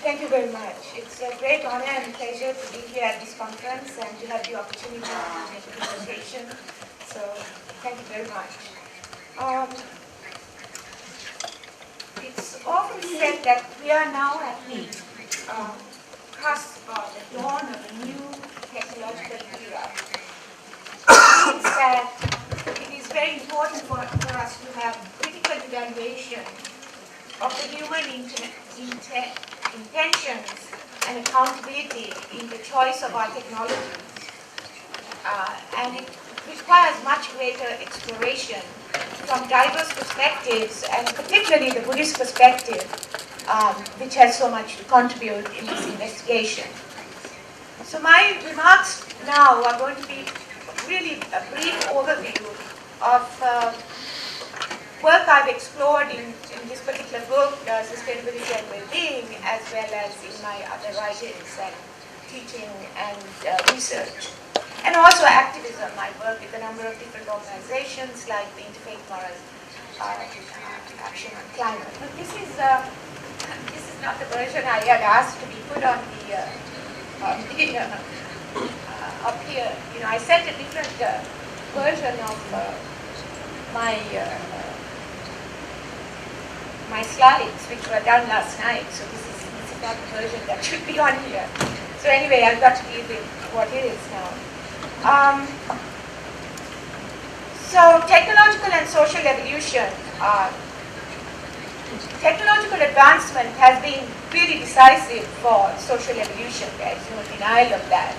Thank you very much. It's a great honor and pleasure to be here at this conference and to have the opportunity to make a presentation. So thank you very much. It's often said that we are now at the cusp of the dawn of a new technological era. It means that it is very important for us to have critical evaluation of the human intentions and accountability in the choice of our technologies. And it requires much greater exploration from diverse perspectives, and particularly the Buddhist perspective, which has so much to contribute in this investigation. So my remarks now are going to be really a brief overview of work I've explored in this particular book, Sustainability and Wellbeing, as well as in my other writings and teaching and research. And also activism. I work with a number of different organizations like the Interfaith Moral Action on Climate. But this is not the version I had asked to be put on the up here. You know, I sent a different version of my slides, which were done last night. So this is not the version that should be on here. So anyway, I've got to deal with what it is now. So technological and social evolution. Technological advancement has been really decisive for social evolution. There is no denial of that.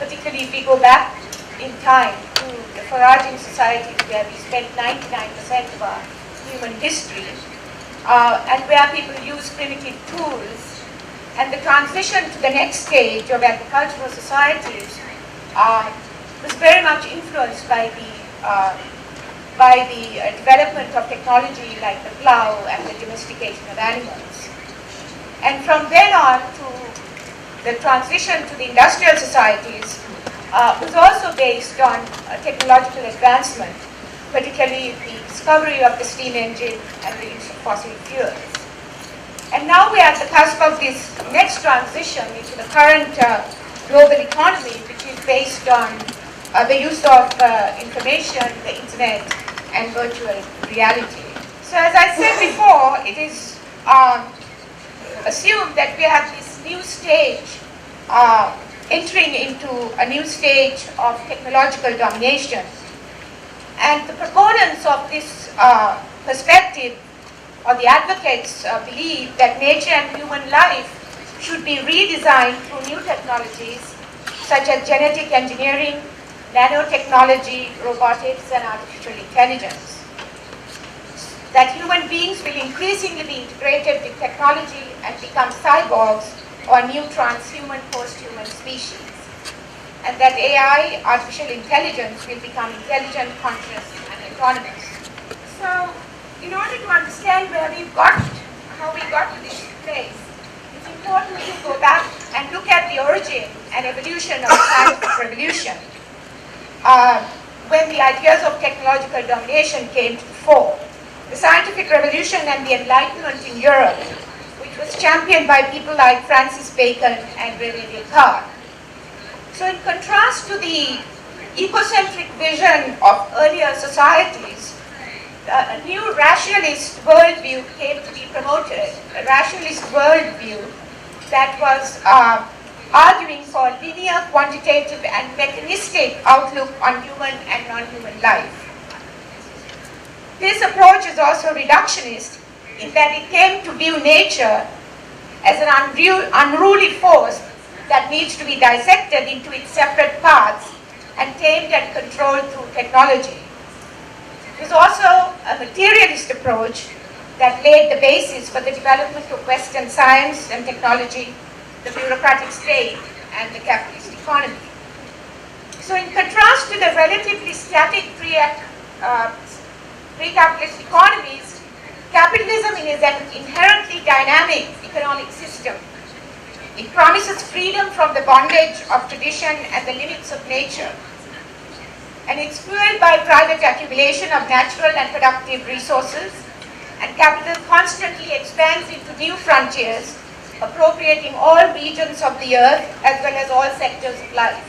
Particularly if we go back in time to the foraging societies where we spent 99% of our human history, and where people use primitive tools, and the transition to the next stage of agricultural societies was very much influenced by the development of technology like the plow and the domestication of animals. And from then on to the transition to the industrial societies was also based on technological advancement, particularly the discovery of the steam engine and the use of fossil fuels. And now we are at the cusp of this next transition into the current global economy, which is based on the use of information, the internet, and virtual reality. So as I said before, it is assumed that we have this new stage, entering into a new stage of technological domination. And the proponents of this perspective, or the advocates, believe that nature and human life should be redesigned through new technologies such as genetic engineering, nanotechnology, robotics, and artificial intelligence. That human beings will increasingly be integrated with technology and become cyborgs or new transhuman, post-human species. And that AI, artificial intelligence, will become intelligent, conscious, and autonomous. So, in order to understand how we got to this place, it's important to go back and look at the origin and evolution of the scientific revolution. When the ideas of technological domination came to the fore. The scientific revolution and the Enlightenment in Europe, which was championed by people like Francis Bacon and René Descartes. So in contrast to the ecocentric vision of earlier societies, a new rationalist worldview came to be promoted, a rationalist worldview that was arguing for linear, quantitative, and mechanistic outlook on human and non-human life. This approach is also reductionist in that it came to view nature as an unruly force that needs to be dissected into its separate parts and tamed and controlled through technology. It was also a materialist approach that laid the basis for the development of Western science and technology, the bureaucratic state, and the capitalist economy. So in contrast to the relatively static pre-capitalist economies, capitalism is an inherently dynamic economic system. It promises freedom from the bondage of tradition and the limits of nature. And it's fueled by private accumulation of natural and productive resources, and capital constantly expands into new frontiers appropriating all regions of the earth as well as all sectors of life.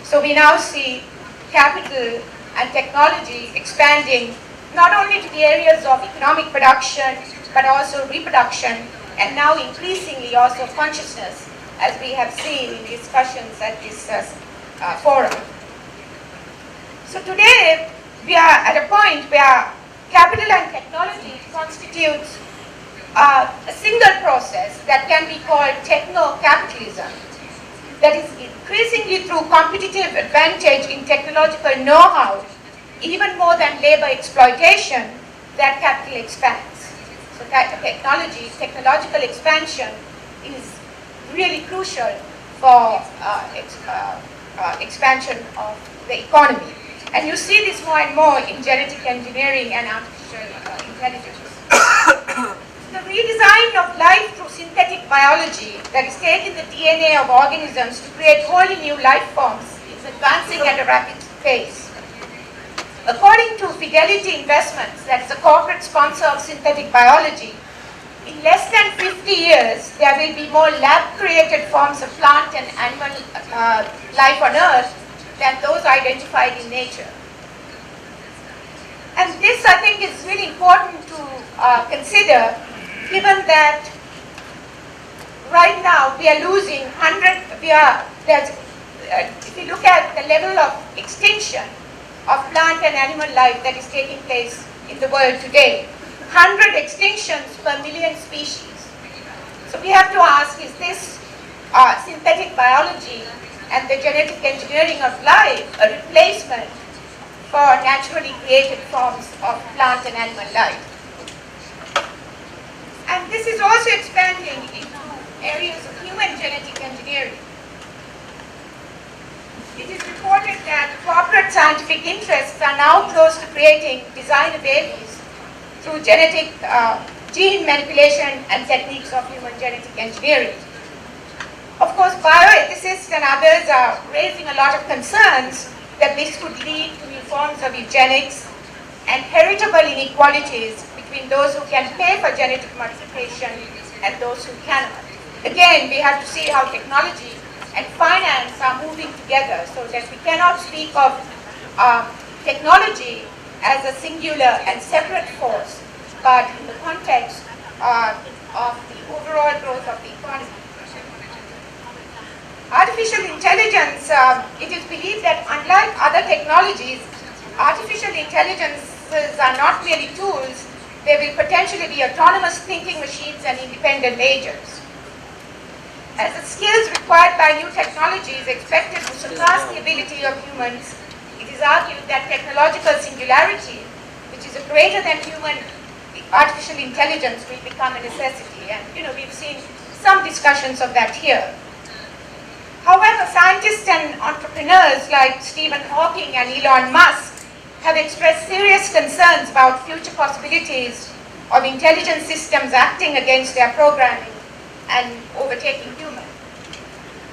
So we now see capital and technology expanding not only to the areas of economic production, but also reproduction, and now increasingly also consciousness, as we have seen in discussions at this forum. So today, we are at a point where capital and technology constitutes a single process that can be called techno-capitalism, that is increasingly through competitive advantage in technological know-how, even more than labor exploitation, that capital expands. So that technological expansion is really crucial for expansion of the economy. And you see this more and more in genetic engineering and artificial intelligence. The redesign of life through synthetic biology that is taking the DNA of organisms to create wholly new life forms is advancing at a rapid pace. According to Fidelity Investments, that is a corporate sponsor of synthetic biology, in less than 50 years, there will be more lab-created forms of plant and animal life on Earth than those identified in nature. And this, I think, is really important to consider, given that right now we are losing if you look at the level of extinction of plant and animal life that is taking place in the world today, 100 extinctions per million species. So we have to ask, is this synthetic biology and the genetic engineering of life a replacement for naturally created forms of plant and animal life? And this is also expanding into areas of human genetic engineering. It is reported that corporate scientific interests are now close to creating designer babies through genetic gene manipulation and techniques of human genetic engineering. Of course, bioethicists and others are raising a lot of concerns that this could lead to new forms of eugenics and heritable inequalities between those who can pay for genetic modification and those who cannot. Again, we have to see how technology and finance are moving together, so that we cannot speak of technology as a singular and separate force, but in the context of the overall growth of the economy. Artificial intelligence, it is believed that unlike other technologies, artificial intelligences are not merely tools, they will potentially be autonomous thinking machines and independent agents. As the skills required by new technology is expected to surpass the ability of humans, it is argued that technological singularity, which is a greater than human artificial intelligence, will become a necessity. And we've seen some discussions of that here. However, scientists and entrepreneurs like Stephen Hawking and Elon Musk have expressed serious concerns about future possibilities of intelligent systems acting against their programming and overtaking humans.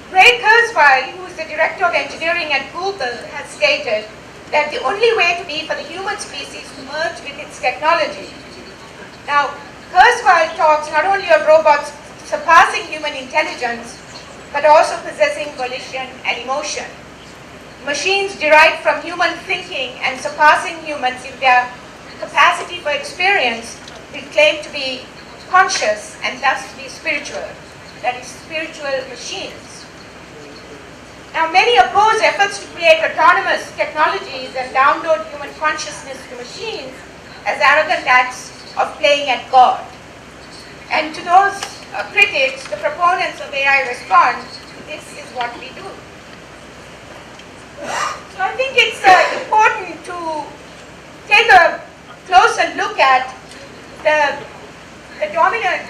Ray Kurzweil, who is the director of engineering at Google, has stated that the only way to be for the human species to merge with its technology. Now, Kurzweil talks not only of robots surpassing human intelligence, but also possessing volition and emotion. Machines derived from human thinking and surpassing humans in their capacity for experience will claim to be conscious and thus be spiritual, that is, spiritual machines. Now, many oppose efforts to create autonomous technologies and download human consciousness to machines as arrogant acts of playing at God. And to those critics, the proponents of AI respond, this is what we do. So I think it's important to take a closer look at the dominant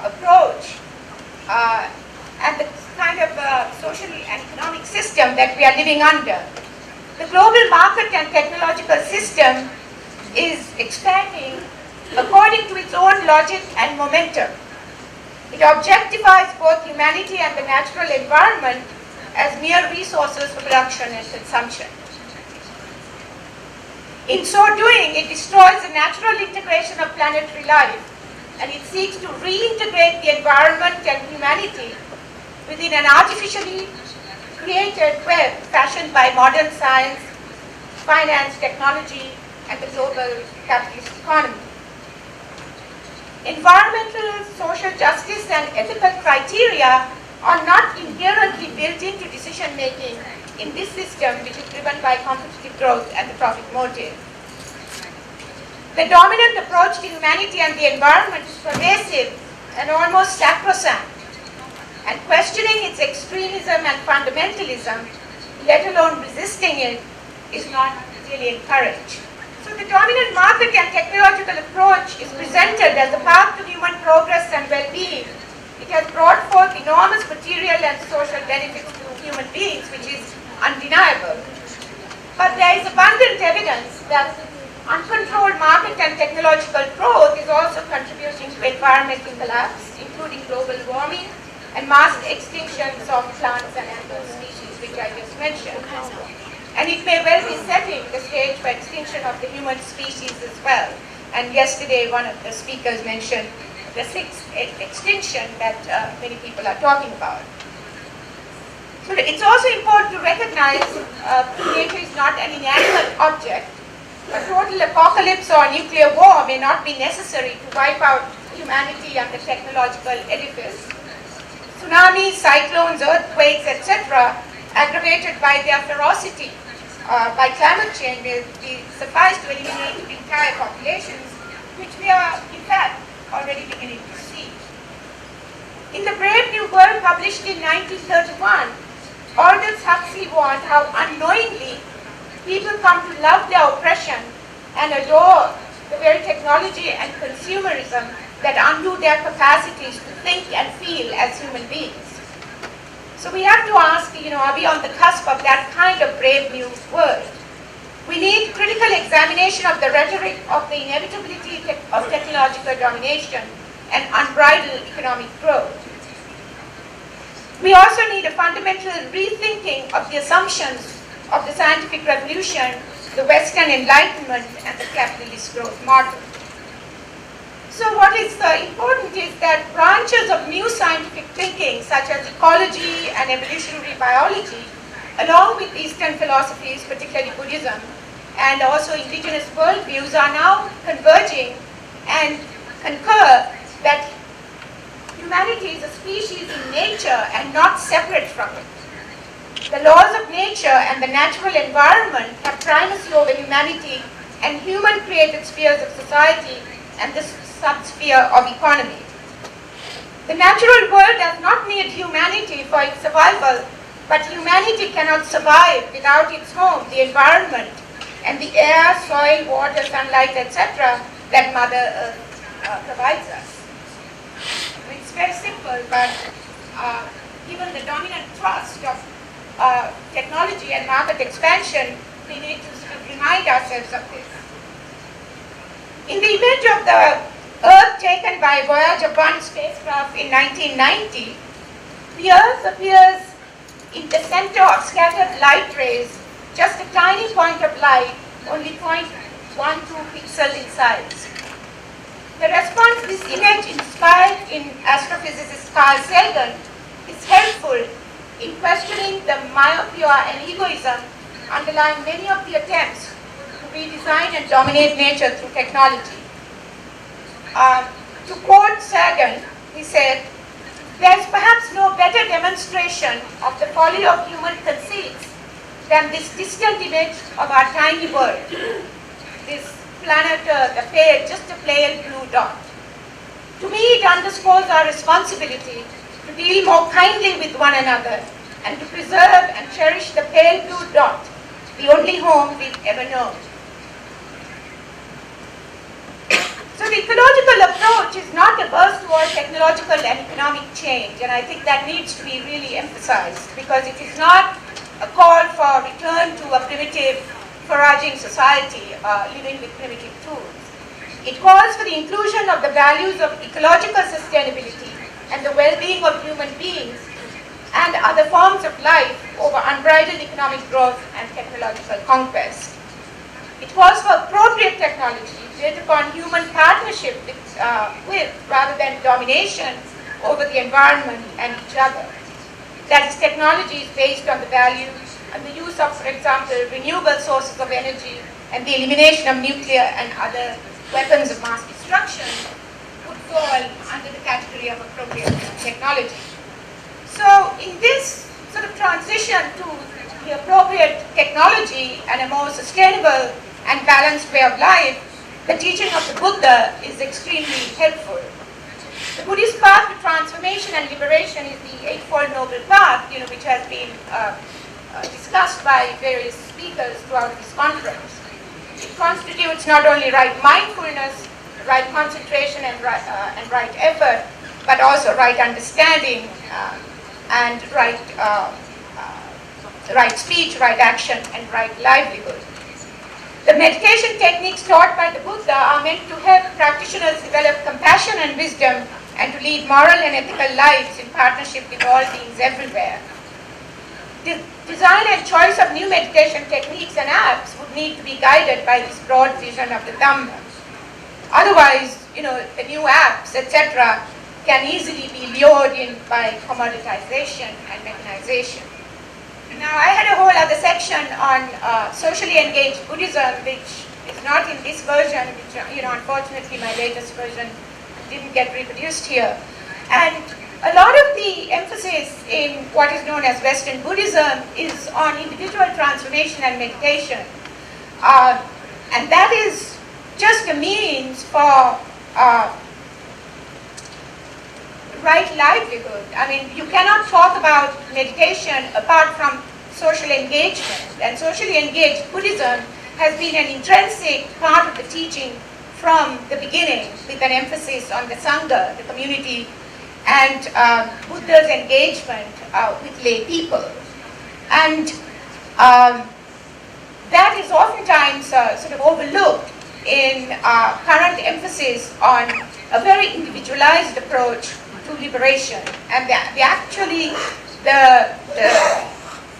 approach and the kind of social and economic system that we are living under. The global market and technological system is expanding according to its own logic and momentum. It objectifies both humanity and the natural environment as mere resources for production and consumption. In so doing, it destroys the natural integration of planetary life and it seeks to reintegrate the environment and humanity within an artificially created web fashioned by modern science, finance, technology, and the global capitalist economy. Environmental, social justice, and ethical criteria are not inherently built into decision-making in this system, which is driven by competitive growth and the profit motive. The dominant approach to humanity and the environment is pervasive and almost sacrosanct, and questioning its extremism and fundamentalism, let alone resisting it, is not really encouraged. So the dominant market and technological approach is presented as a path to human progress and well-being. It has brought forth enormous material and social benefits to human beings, which is undeniable. But there is abundant evidence that uncontrolled market and technological growth is also contributing to environmental collapse, including global warming and mass extinctions of plants and animal species, which I just mentioned. And it may well be setting the stage for extinction of the human species as well. And yesterday, one of the speakers mentioned the sixth extinction that many people are talking about. So it's also important to recognize nature is not an inanimate object. A total apocalypse or nuclear war may not be necessary to wipe out humanity and the technological edifice. Tsunamis, cyclones, earthquakes, etc., aggravated by their ferocity by climate change, will suffice to eliminate entire populations, which we are, in fact, already beginning to see. In The Brave New World, published in 1931, Aldous Huxley warned how unknowingly people come to love their oppression and adore the very technology and consumerism that undo their capacities to think and feel as human beings. So we have to ask, are we on the cusp of that kind of brave new world? We need critical examination of the rhetoric of the inevitability of technological domination and unbridled economic growth. We also need a fundamental rethinking of the assumptions of the scientific revolution, the Western Enlightenment, and the capitalist growth model. So what is important is that branches of new scientific thinking, such as ecology and evolutionary biology, along with Eastern philosophies, particularly Buddhism, and also indigenous worldviews, are now converging and concur that humanity is a species in nature and not separate from it. The laws of nature and the natural environment have primacy over humanity and human-created spheres of society and the subsphere of economy. The natural world does not need humanity for its survival, but humanity cannot survive without its home, the environment, and the air, soil, water, sunlight, etc. that Mother Earth provides us. It's very simple, but given the dominant thrust of technology and market expansion, we need to remind ourselves of this. In the image of the Earth taken by Voyager 1 spacecraft in 1990, the Earth appears in the center of scattered light rays, just a tiny point of light, only 0.12 pixel in size. The response this image inspired in astrophysicist Carl Sagan is helpful in questioning the myopia and egoism underlying many of the attempts to redesign and dominate nature through technology. To quote Sagan, he said, "There is perhaps no better demonstration of the folly of human conceits than this distant image of our tiny world, this planet Earth, just a pale blue dot. To me, it underscores our responsibility to deal more kindly with one another and to preserve and cherish the pale blue dot, the only home we've ever known." So the ecological approach is not averse towards technological and economic change, and I think that needs to be really emphasized, because it is not a call for return to a primitive, foraging society living with primitive tools. It calls for the inclusion of the values of ecological sustainability and the well-being of human beings and other forms of life over unbridled economic growth and technological conquest. It calls for appropriate technology built upon human partnership with rather than domination over the environment and each other. That is, technology is based on the values and the use of, for example, renewable sources of energy and the elimination of nuclear and other weapons of mass destruction would fall under the category of appropriate technology. So in this sort of transition to the appropriate technology and a more sustainable and balanced way of life, the teaching of the Buddha is extremely helpful. The Buddhist path to transformation and liberation is the Eightfold Noble Path, which has been discussed by various speakers throughout this conference. It constitutes not only right mindfulness, right concentration, and right effort, but also right understanding and right speech, right action, and right livelihood. The meditation techniques taught by the Buddha are meant to help practitioners develop compassion and wisdom and to lead moral and ethical lives in partnership with all beings everywhere. The design and choice of new meditation techniques and apps would need to be guided by this broad vision of the Dhamma. Otherwise, the new apps, etc., can easily be lured in by commoditization and mechanization. Now, I had a whole other section on socially engaged Buddhism, which is not in this version, which, unfortunately my latest version didn't get reproduced here. And a lot of the emphasis in what is known as Western Buddhism is on individual transformation and meditation. And that is just a means for right livelihood. I mean, you cannot talk about meditation apart from social engagement. And socially engaged Buddhism has been an intrinsic part of the teaching from the beginning, with an emphasis on the Sangha, the community, and Buddha's engagement with lay people. And that is oftentimes sort of overlooked in current emphasis on a very individualized approach to liberation. And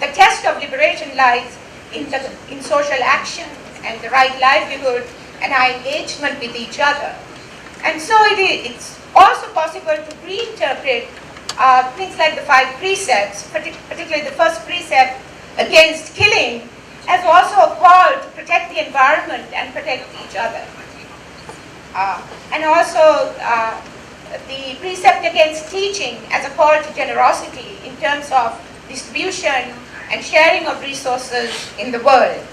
the test of liberation lies in social action and the right livelihood and our engagement with each other. And so it's also possible to reinterpret things like the 5 precepts, particularly the first precept against killing, as also a call to protect the environment and protect each other. And also the precept against teaching as a call to generosity in terms of distribution and sharing of resources in the world.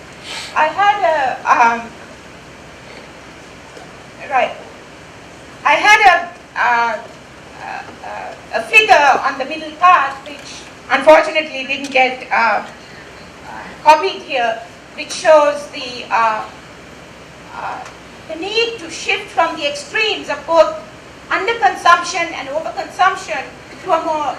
I had a figure on the middle path, which unfortunately didn't get copied here, which shows the need to shift from the extremes of both underconsumption and overconsumption to a more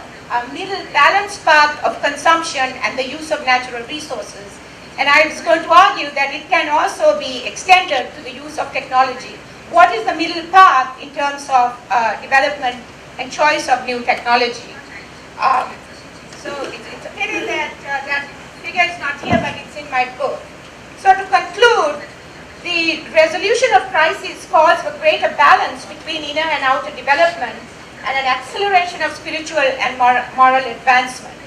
middle balanced path of consumption and the use of natural resources. And I was going to argue that it can also be extended to the use of technology. What is the middle path in terms of development and choice of new technology? So it's a pity that that figure is not here, but it's in my book. So to conclude, the resolution of crisis calls for greater balance between inner and outer development and an acceleration of spiritual and moral advancement.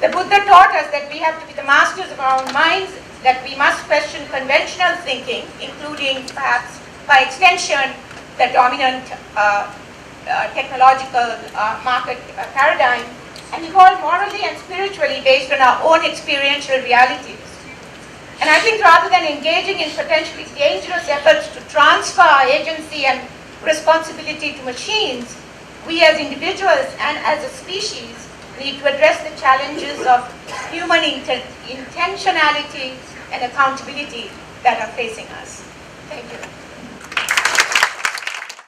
The Buddha taught us that we have to be the masters of our own minds, that we must question conventional thinking, including perhaps by extension the dominant technological market paradigm, and evolve morally and spiritually based on our own experiential realities. And I think rather than engaging in potentially dangerous efforts to transfer our agency and responsibility to machines, we as individuals and as a species need to address the challenges of human intentionality and accountability that are facing us. Thank you.